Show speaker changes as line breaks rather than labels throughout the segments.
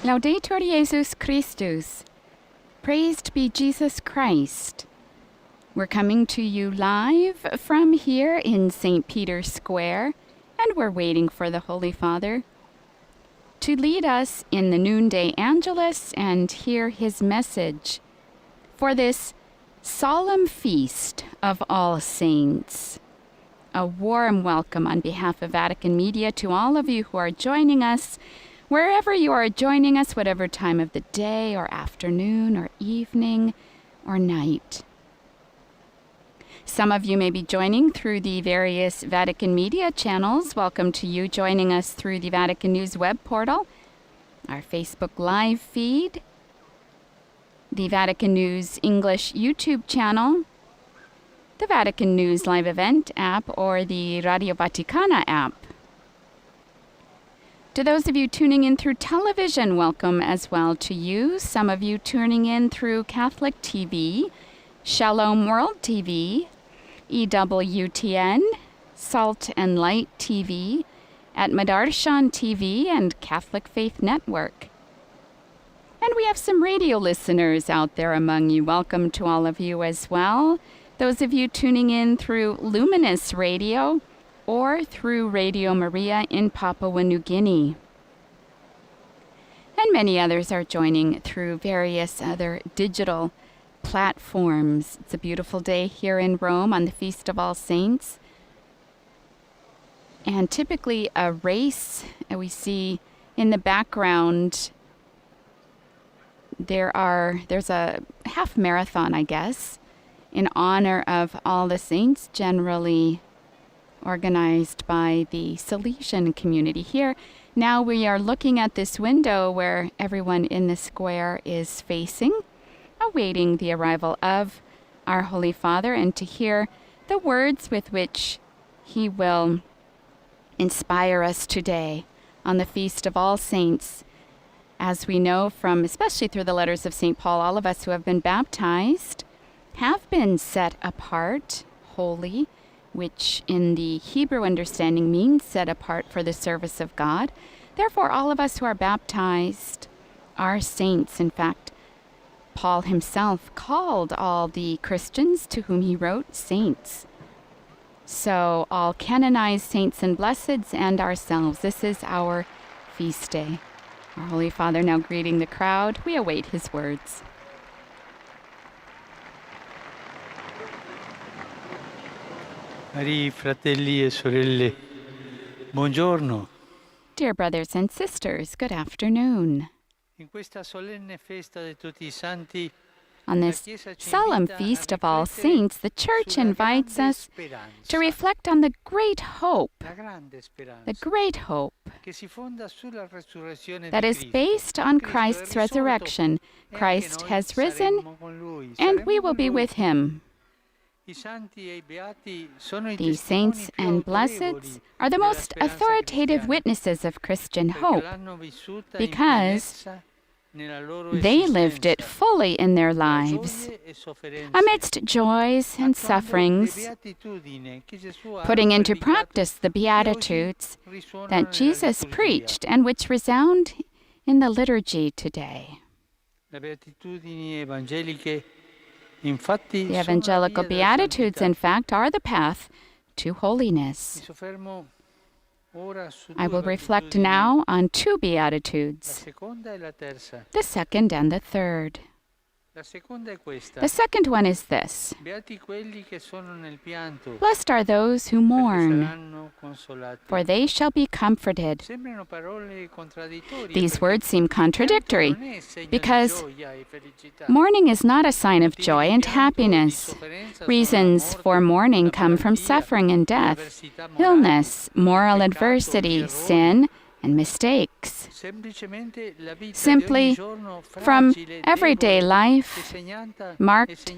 Laudetur Jesus Christus. Praised be Jesus Christ. We're coming to you live from here in St. Peter's Square, and we're waiting for the Holy Father to lead us in the noonday Angelus and hear his message for this solemn feast of all saints. A warm welcome on behalf of Vatican Media to all of you who are joining us, wherever you are joining us, whatever time of the day or afternoon or evening or night. Some of you may be joining through the various Vatican Media channels. Welcome to you joining us through the Vatican News web portal, our Facebook Live feed, the Vatican News English YouTube channel, the Vatican News Live Event app, or the Radio Vaticana app. To those of you tuning in through television, welcome as well to you. Some of you tuning in through Catholic TV, Shalom World TV, EWTN, Salt and Light TV, at Madarshan TV and Catholic Faith Network. And we have some radio listeners out there among you. Welcome to all of you as well. Those of you tuning in through Luminous Radio or through Radio Maria in Papua New Guinea. And many others are joining through various other digital platforms. It's a beautiful day here in Rome on the Feast of All Saints. And typically a race, we see in the background, there's a half marathon, I guess, in honor of all the saints, generally organized by the Salesian community here. Now we are looking at this window where everyone in the square is facing, awaiting the arrival of our Holy Father and to hear the words with which he will inspire us today on the Feast of All Saints. As we know from, especially through the letters of St. Paul, all of us who have been baptized have been set apart, holy, which in the Hebrew understanding means set apart for the service of God. Therefore, all of us who are baptized are saints. In fact, Paul himself called all the Christians to whom he wrote saints. So all canonized saints and blesseds and ourselves, this is our feast day. Our Holy Father now greeting the crowd. We await his words.
Cari fratelli e sorelle, buongiorno.
Dear brothers and sisters, good afternoon.
In questa solenne festa di tutti i santi,
on this solemn Feast of All Saints, the Church invites us to reflect on the great hope that is based on Christ's resurrection. Christ has risen, and we will be with him. These saints and blesseds are the most authoritative witnesses of Christian hope because they lived it fully in their lives, amidst joys and sufferings, putting into practice the Beatitudes that Jesus preached and which resound in the liturgy today. The evangelical Beatitudes, in fact, are the path to holiness. I will reflect now on two Beatitudes, the second and the third. The second one is this: Blessed are those who mourn, for they shall be comforted. These words seem contradictory because mourning is not a sign of joy and happiness. Reasons for mourning come from suffering and death, illness, moral adversity, sin, and mistakes. Simply from everyday life marked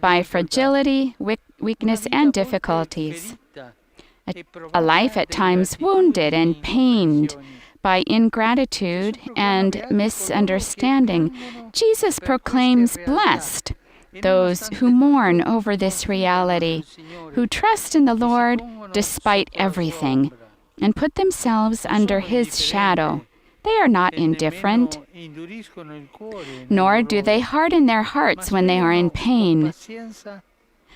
by fragility, weakness, and difficulties. A life at times wounded and pained by ingratitude and misunderstanding. Jesus proclaims blessed those who mourn over this reality, who trust in the Lord despite everything, and put themselves under his shadow. They are not
e
indifferent,
nemmeno induriscono il cuore nel
nor do they
dolore,
harden their
ma
hearts when they are in
sperano con
pain,
pazienza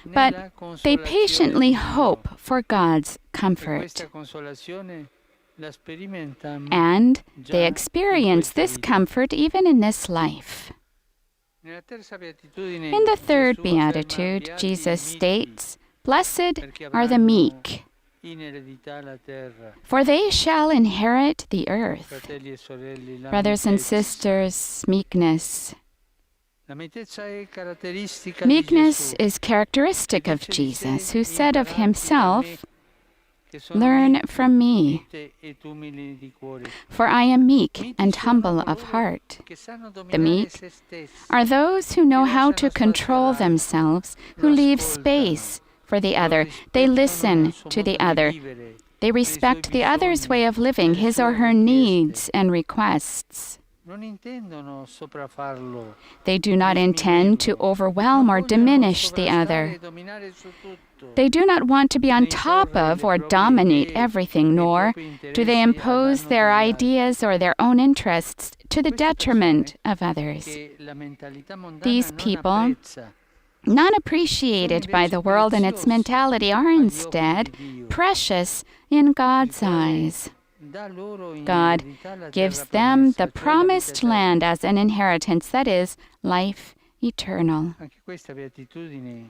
but
nella
they
consolazione
patiently
di Dio.
hope for God's
E questa
comfort.
consolazione la sperimentiamo
And they
già in
experience
questa
this
vita.
comfort even in this life.
Nella terza beatitudine
In the third
Gesù afferma:
beatitude,
beati i
Jesus
miti,
states, "Blessed
perché
are the
avranno
meek,
in eredità la terra.
for they shall inherit the earth."
Fratelli e sorelle, la
Brothers and
mitezza.
sisters, meekness.
La mitezza è caratteristica di
Meekness
Gesù,
is characteristic
che
of
dice di sé:
Jesus, who said of
imparate da me,
himself,
che sono
"Learn from me,
mite ed umili di cuore.
for I am meek
Miti
and
sono
humble of
coloro
heart."
che sanno
The
dominare
meek
se stessi,
are those who
che
know how
lasciano
to
spazio
control
all'altro,
themselves, who
lo
leave
ascoltano,
space for the
lo
other. They
rispettano
listen
nel suo
to the
modo di
other.
vivere,
They
nei suoi
respect the other's
bisogni,
way of living,
nelle
his or
sue
her
richieste.
needs and requests.
Non intendono sopraffarlo,
They do
né
not intend to
sminuirlo.
overwhelm
Non
or
vogliono
diminish the
sovrastare
other.
e dominare su tutto,
They do not want to be on
né
top
imporre
of
le
or
proprie
dominate
idee
everything,
e i
nor
propri
do they
interessi a
impose
danno
their
degli altri.
ideas or their own interests to the
Queste
detriment
persone
of others.
che la mentalità mondana
These
non
people,
apprezza,
not
sono
appreciated by
invece
the world and its
preziosi
mentality, are
agli occhi
instead
di Dio,
precious in
il
God's
quale
eyes.
dà loro in
God
eredità la terra
gives them the
promessa, cioè la vita
promised land
eterna.
as an inheritance, that is, life eternal.
Anche questa beatitudine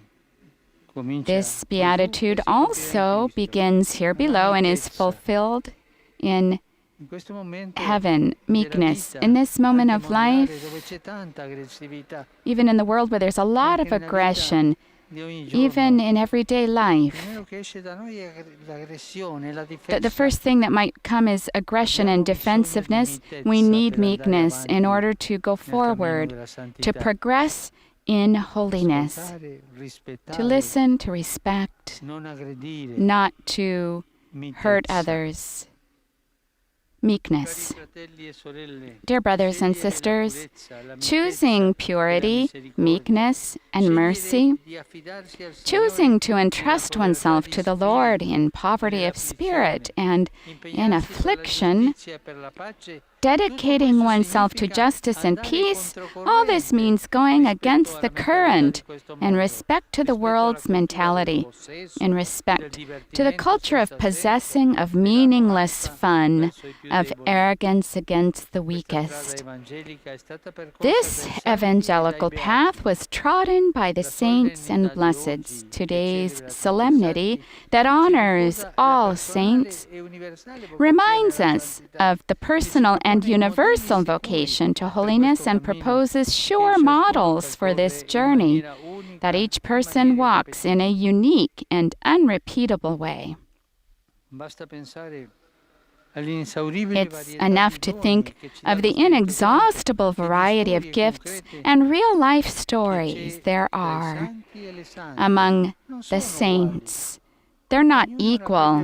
comincia
This
qui su e
beatitude
si compirà in
also
Cristo.
begins here
La
below and is
mitezza.
fulfilled in
In questo momento
heaven,
della
meekness.
vita,
In this moment
anche
of
mondiale, dove
life,
c'è tanta aggressività,
even in the world where there's a
e
lot
anche
of
nella vita
aggression,
di ogni
even
giorno,
in everyday
il
life,
primero che esce da noi è l'aggressione, la
the
difesa.
first thing that might come is aggression
Abbiamo
and
bisogno di
defensiveness. We
mitezza
need
per andare
meekness in
avanti
order to go
nel cammino
forward,
della
to
santità.
progress in holiness,
Ascoltare,
to
rispettare,
listen, to respect,
non aggredire,
not to hurt
mitezza.
others.
Cari
Meekness.
fratelli e sorelle,
Dear brothers and
scegliere la
sisters,
purezza, la
choosing
mitezza e la
purity,
misericordia,
meekness, and
scegliere
mercy,
di affidarsi al Signore
choosing to
nella
entrust
povertà
oneself
di
to the Lord
spirito
in
e
poverty of
nell'afflizione,
spirit and in
impegnarsi per la
affliction,
giustizia e per la pace, tutto
dedicating
questo
oneself to
significa
justice and
andare
peace, all this
controcorrente
means going
rispetto
against the
alla mentalità di
current
questo
in
mondo,
respect to the
rispetto alla
world's
cultura del
mentality,
possesso,
in
del
respect to the
divertimento
culture of
senza senso,
possessing, of meaningless
dell'arroganza
fun,
verso i più
of
deboli.
arrogance against the
Questa strada
weakest.
evangelica è stata percorsa
This
dai santi e dai
evangelical
beati.
path was trodden by the
La
saints and
solennità di
blesseds.
oggi, che
Today's
celebra tutti i
solemnity
santi,
that
ci
honors
ricorda la
all
personale
saints
e universale vocazione
reminds
alla
us
santità,
of the
che si
personal and
propone i modelli
universal
sicuri
vocation to
per
holiness
questo
and
cammino
proposes
che
sure
ciascuno
models for this
percorre in
journey
maniera
that
unica
each
e
person
maniera
walks in a
irripetibile.
unique and unrepeatable way.
Basta pensare all'inesauribile
It's
varietà
enough
di
to
doni
think
che ci dà
of
lo
the
Spirito Santo
inexhaustible
e di
variety of
storie
gifts
concrete
and real life
che
stories
c'è
there
tra i
are
santi e le sante.
among
Non
the
sono uguali.
saints. They're not
Ognuno ha la propria
equal.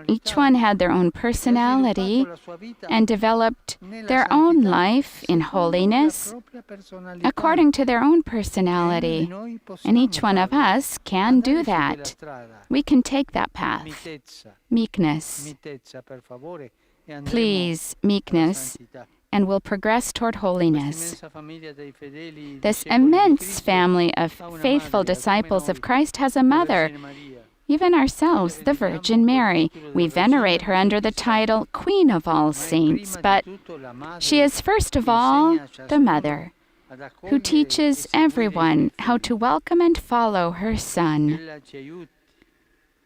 Each
personalità
one had their own
e ha
personality
sviluppato la sua vita
and developed
nella
their own
santità
life in
secondo la
holiness
propria personalità
according to their own
e ognuno di
personality.
noi
And each
possiamo
one of
farlo.
us can do
Andare su quella
that.
strada.
We can take that path.
Mitezza,
Meekness.
mitezza per favore e andremo
Please,
alla
meekness,
santità.
and we'll progress toward
Questa
holiness.
immensa famiglia dei fedeli
This
discepoli di
immense
Cristo
family of
ha una
faithful
madre, come
disciples of
noi,
Christ has a
la
mother.
Vergine Maria.
Even
Noi
ourselves,
le
the
veneriamo
Virgin
col
Mary,
titolo
we
della regina
venerate
di
her under
tutti
the
i santi,
title Queen of all
ma è
saints,
prima di
but
tutto la madre
she is first of
che
all
insegna a
the
ciascuno
mother
ad
who
accogliere e
teaches
seguire i
everyone
suoi
how
figli.
to welcome and follow her Son.
Ella ci aiuti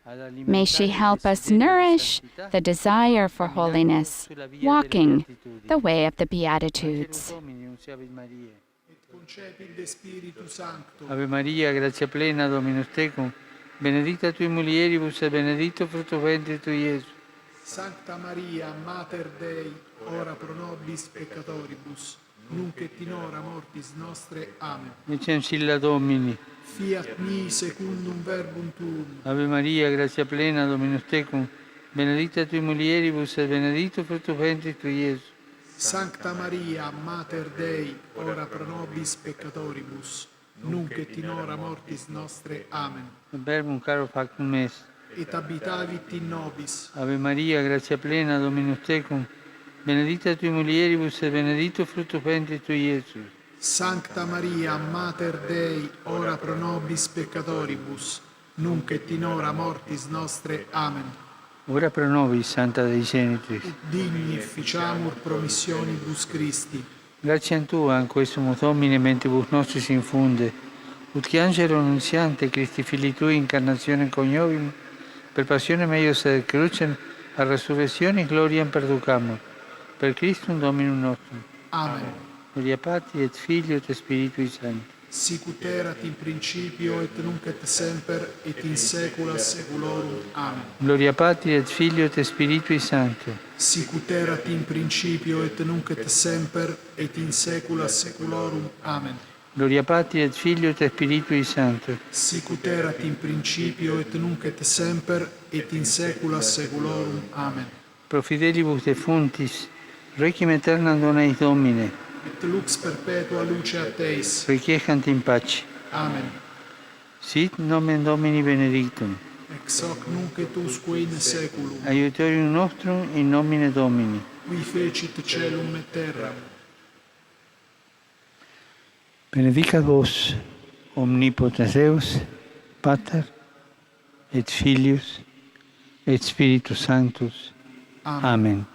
ad
May she
alimentare il
help us
desiderio di
nourish
santità,
the desire for
camminando
holiness,
sulla via delle
walking
beatitudini.
the way of the
Angelus
Beatitudes.
Domini, Nunciavit Mariae.
Et concepit de Spiritu Sancto.
Ave Maria, grazia plena, Dominus tecum, benedicta tui mulieribus et benedictus fructus ventris tui, Iesus.
Sancta Maria, Mater Dei, ora pro nobis peccatoribus, nunc et in hora mortis nostre. Amen.
Ecce ancilla Domini.
Fiat mi secundum verbum tuum.
Ave Maria, grazia plena, Dominus tecum, benedicta tui mulieribus et benedictus fructus ventris tui, Iesus.
Sancta Maria, Mater Dei, ora pro nobis peccatoribus, nunc et in hora mortis nostre. Amen.
Verbum caro factum est.
Et habitavit in nobis.
Ave Maria, grazia plena, Dominus tecum, benedicta tui mulieribus et benedictus fructus ventris tui, Iesus.
Sancta Maria, Mater Dei, ora pro nobis peccatoribus, nunc et in hora mortis nostre. Amen.
Ora pro nobis, Santa Dei Genitrix.
Digni efficiamur promissionibus Christi.
Gratiam Tua, in questum Domine mentibus nostris infunde, ut che angelo annunziante Christi Filii Tui incarnazione coniovim, per passione meius et crucem, a resurrezione gloriam perducamur. Per Christum Dominum nostrum.
Amen.
Gloria Patri et Filio et Spiritui Sancti.
Sicut erat in principio et nunc et semper et in saecula saeculorum. Amen.
Gloria Patri et Filio et Spiritui Sancto.
Sicut erat in principio et nunc et semper et in saecula saeculorum. Amen.
Gloria Patri et Filio et Spiritui Sancto.
Sicut erat in principio et nunc et semper et in saecula saeculorum. Amen.
Pro fidelibus defuntis, requiem aeternam dona eis Domine,
Et lux perpetua luce a Teis.
requiescant in pace.
Amen.
Sit nomen Domini benedictum.
Ex hoc nunc et usque in saeculum.
Aiutorium nostrum in nomine Domini.
Qui fecit celum et terram.
Benedicat vos, omnipotens Deus, Pater, et Filius, et Spiritus Sanctus.
Amen.
Amen.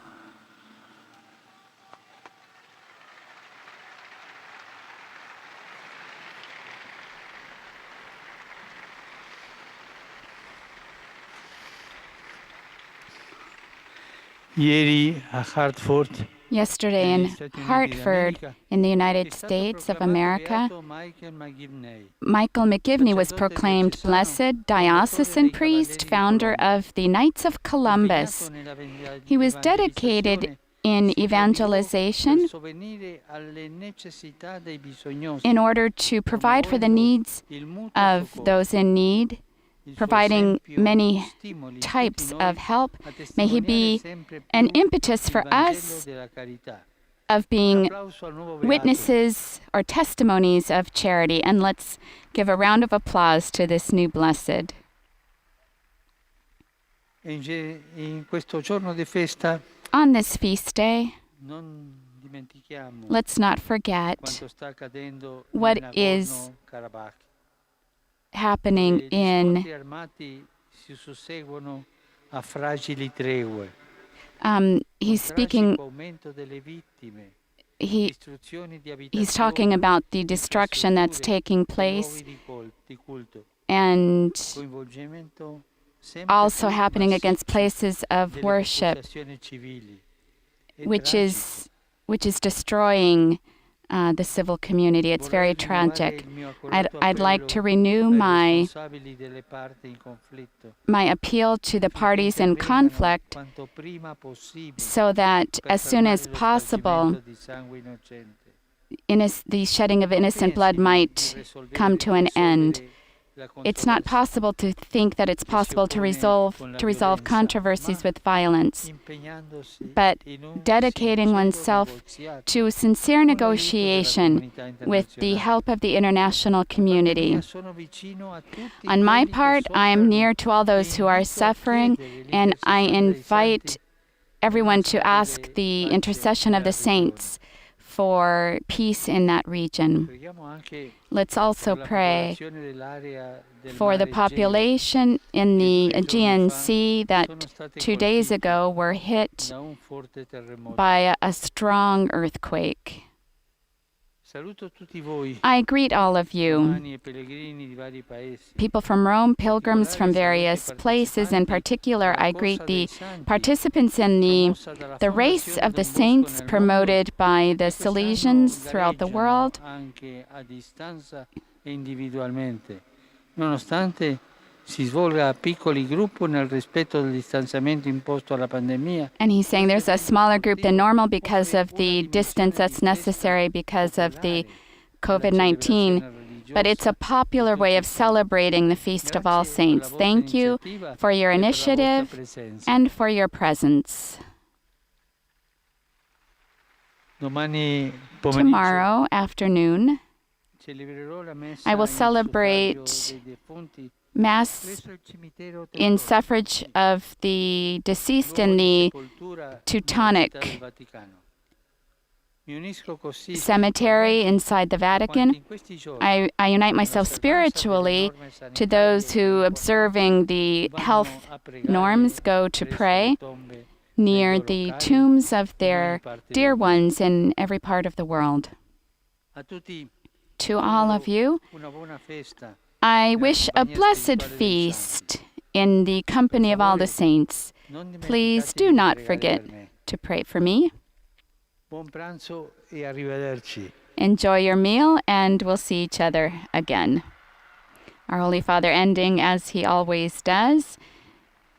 Ieri a Hartford,
Yesterday in Hartford, in the United States of America, Michael McGivney was proclaimed blessed diocesan priest, founder of the Knights of Columbus. He was dedicated in evangelization in order to provide for the needs of those in need, providing many types of help. May he be an impetus for us of being witnesses or testimonies of charity. And let's give a round of applause to this new blessed.
in questo giorno di festa
On this feast day,
non dimentichiamo
let's not forget
quanto sta accadendo
what
nel
is
Nagorno-Karabakh.
happening
Gli
in
scontri armati si susseguono a fragili tregue.
he's speaking,
Tragico aumento delle vittime,
he,
distruzioni di
he's talking
abitazioni,
about the destruction that's taking place
di culto,
and
coinvolgimento sempre
also
più
happening
massiccio
against places of
delle
worship,
popolazioni civili. È
which
tragico.
is destroying the civil community. It's very
Vorrei rinnovare
tragic.
il mio accurato
I'd like to
appello
renew
ai
my
responsabili delle parti in conflitto,
my appeal to the
affinché
parties in
intervengano
conflict
quanto prima possibile
so that
per
as soon as
fermare lo
possible
spargimento di sangue innocente.
the shedding of innocent blood might come to an end. It's not possible to think that it's possible to resolve controversies with violence, but dedicating oneself to sincere negotiation with the help of the international community. On my part, I am near to all those who are suffering, and I invite everyone to ask the intercession of the saints for peace in that region. Let's also pray for the population in the Aegean Sea that 2 days ago were hit by a strong earthquake. I greet all of you, people from Rome, pilgrims from various places. In particular, I greet the participants in the race of the saints promoted by the Salesians throughout the world.
Nonostante si svolga a piccoli gruppi nel rispetto del distanziamento imposto alla pandemia.
And he's saying there's a smaller group than normal because of the distance that's necessary because of the COVID-19, but it's a popular way of celebrating the Feast of All Saints. Thank you for your initiative and for your presence.
Domani pomeriggio
Tomorrow afternoon, I will celebrate Mass in suffrage of the deceased in the Teutonic cemetery inside the Vatican. I unite myself spiritually to those who, observing the health norms, go to pray near the tombs of their dear ones in every part of the world. To all of you, I wish a blessed feast in the company of all the saints. Please do not forget to pray for me.
Buon pranzo e arrivederci.
Enjoy your meal, and we'll see each other again. Our Holy Father ending, as he always does,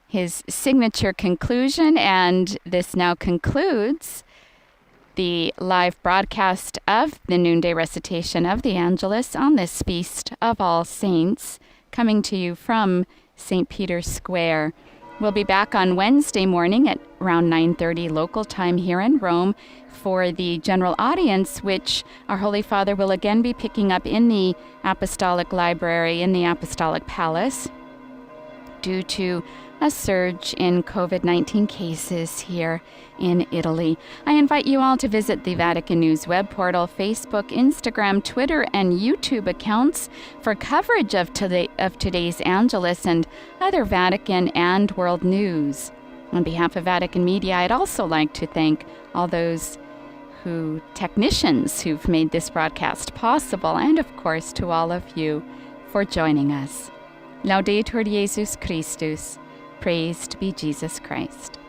his signature conclusion, and this now concludes the live broadcast of the noonday recitation of the Angelus on this Feast of All Saints, coming to you from St. Peter's Square. We'll be back on Wednesday morning at around 9:30 local time here in Rome for the general audience, which our Holy Father will again be picking up in the Apostolic Library in the Apostolic Palace due to a surge in COVID-19 cases here in Italy. I invite you all to visit the Vatican News web portal, Facebook, Instagram, Twitter, and YouTube accounts for coverage of today's Angelus and other Vatican and world news. On behalf of Vatican Media, I'd also like to thank all those technicians who've made this broadcast possible, and of course to all of you for joining us. Laudetur Jesus Christus. Praised be Jesus Christ.